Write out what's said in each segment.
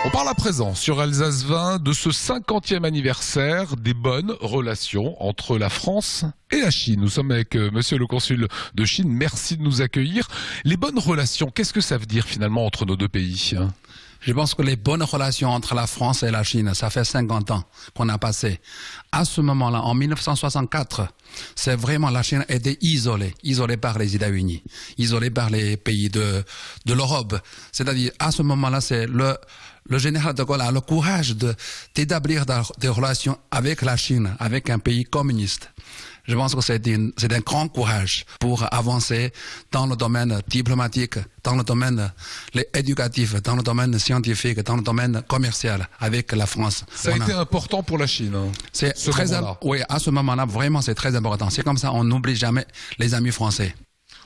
On parle à présent sur Alsace 20 de ce 50e anniversaire des bonnes relations entre la France et la Chine. Nous sommes avec monsieur le consul de Chine. Merci de nous accueillir. Les bonnes relations, qu'est-ce que ça veut dire finalement entre nos deux pays ? Je pense que les bonnes relations entre la France et la Chine, ça fait 50 ans qu'on a passé. À ce moment-là, en 1964, c'est vraiment la Chine était isolée par les États-Unis, isolée par les pays de l'Europe. C'est-à-dire, à ce moment-là, c'est le général de Gaulle a le courage d'établir des relations avec la Chine, avec un pays communiste. Je pense que c'est un grand courage pour avancer dans le domaine diplomatique, dans le domaine éducatif, dans le domaine scientifique, dans le domaine commercial avec la France. Ça a été important pour la Chine. C'est très important. Oui, à ce moment-là, vraiment, c'est très important. C'est comme ça, on n'oublie jamais les amis français.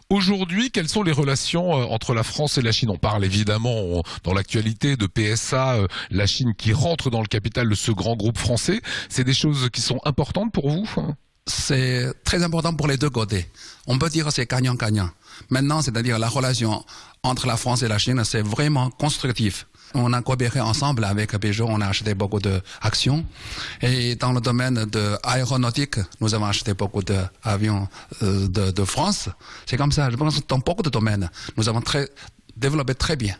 Aujourd'hui, quelles sont les relations entre la France et la Chine? On parle évidemment dans l'actualité de PSA, la Chine qui rentre dans le capital de ce grand groupe français. C'est des choses qui sont importantes pour vous? C'est très important pour les deux côtés. On peut dire que c'est gagnant-gagnant. Maintenant, c'est-à-dire la relation entre la France et la Chine, c'est vraiment constructif. On a coopéré ensemble avec Peugeot, on a acheté beaucoup d'actions. Et dans le domaine de aéronautique, nous avons acheté beaucoup d'avions de France. C'est comme ça, je pense que dans beaucoup de domaines, nous avons développé très bien.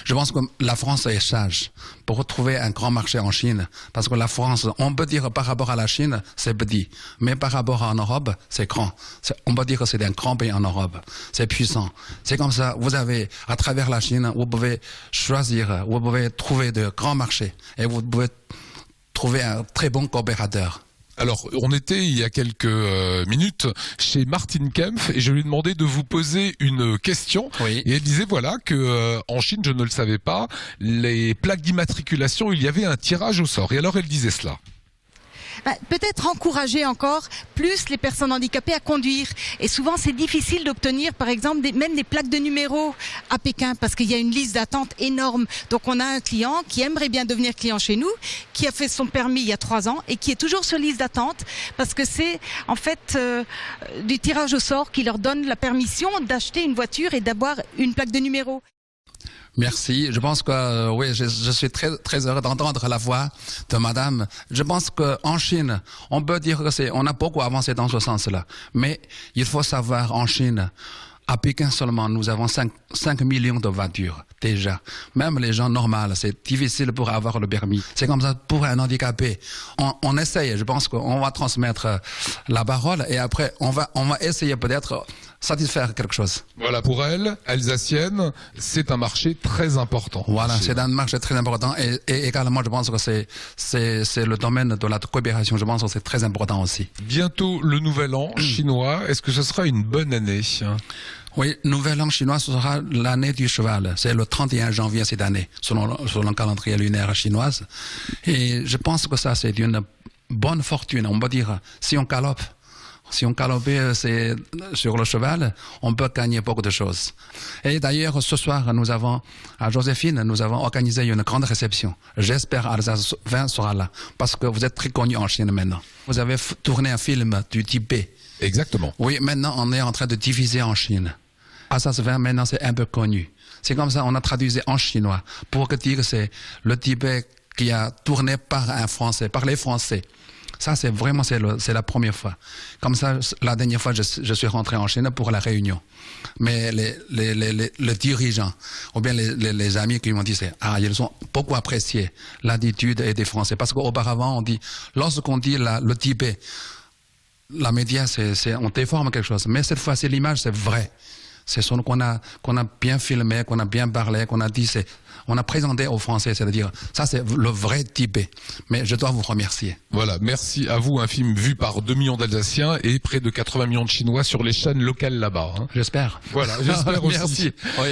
Je pense que la France est sage pour trouver un grand marché en Chine. Parce que la France, on peut dire par rapport à la Chine, c'est petit. Mais par rapport à l'Europe, c'est grand. On peut dire que c'est un grand pays en Europe. C'est puissant. C'est comme ça, vous avez, à travers la Chine, vous pouvez choisir, vous pouvez trouver de grands marchés. Et vous pouvez trouver un très bon coopérateur. Alors, on était il y a quelques minutes chez Martin Kempf et je lui ai demandé de vous poser une question. Oui. Et elle disait voilà que en Chine, je ne le savais pas, les plaques d'immatriculation, il y avait un tirage au sort. Et alors, elle disait cela. Peut-être encourager encore plus les personnes handicapées à conduire. Et souvent, c'est difficile d'obtenir, par exemple, même des plaques de numéro à Pékin, parce qu'il y a une liste d'attente énorme. Donc, on a un client qui aimerait bien devenir client chez nous, qui a fait son permis il y a 3 ans et qui est toujours sur liste d'attente, parce que c'est en fait du tirage au sort qui leur donne la permission d'acheter une voiture et d'avoir une plaque de numéro. Merci. Je pense que oui, je suis très heureux d'entendre la voix de Madame. Je pense qu'en Chine, on peut dire que on a beaucoup avancé dans ce sens-là. Mais il faut savoir, en Chine, à Pékin seulement, nous avons 5 millions de voitures, déjà. Même les gens normaux, c'est difficile pour avoir le permis. C'est comme ça pour un handicapé. On essaye, je pense qu'on va transmettre la parole et après, on va essayer peut-être satisfaire quelque chose. Voilà, pour elle, alsacienne, c'est un marché très important. Voilà, c'est un marché très important et également, je pense que c'est le domaine de la coopération. Je pense que c'est très important aussi. Bientôt le nouvel an chinois. Est-ce que ce sera une bonne année? Oui, nouvel an chinois, ce sera l'année du cheval. C'est le 31 janvier cette année, selon le calendrier lunaire chinoise. Et je pense que ça, c'est une bonne fortune. On peut dire, si on galope sur le cheval, on peut gagner beaucoup de choses. Et d'ailleurs, ce soir, à Joséphine, nous avons organisé une grande réception. J'espère Alsace 20 sera là, parce que vous êtes très connu en Chine maintenant. Vous avez tourné un film du Tibet. Exactement. Oui, maintenant, on est en train de diviser en Chine. Alsace 20, maintenant, c'est un peu connu. C'est comme ça, on a traduit en chinois, pour dire que c'est le Tibet qui a tourné par les Français. Ça, c'est la première fois. Comme ça, la dernière fois, je suis rentré en Chine pour la réunion. Mais les dirigeants, ou bien les amis qui m'ont dit, ils ont beaucoup apprécié l'attitude des Français. Parce qu'auparavant, lorsqu'on dit le Tibet, la média, on déforme quelque chose. Mais cette fois-ci, l'image, c'est vrai. C'est ce qu'on a bien filmé, qu'on a bien parlé, qu'on a dit, on a présenté aux Français, c'est-à-dire, ça c'est le vrai Tibet. Mais je dois vous remercier. Voilà, merci à vous, un film vu par 2 millions d'Alsaciens et près de 80 millions de Chinois sur les chaînes locales là-bas. J'espère. Voilà, j'espère aussi. Merci. Oui.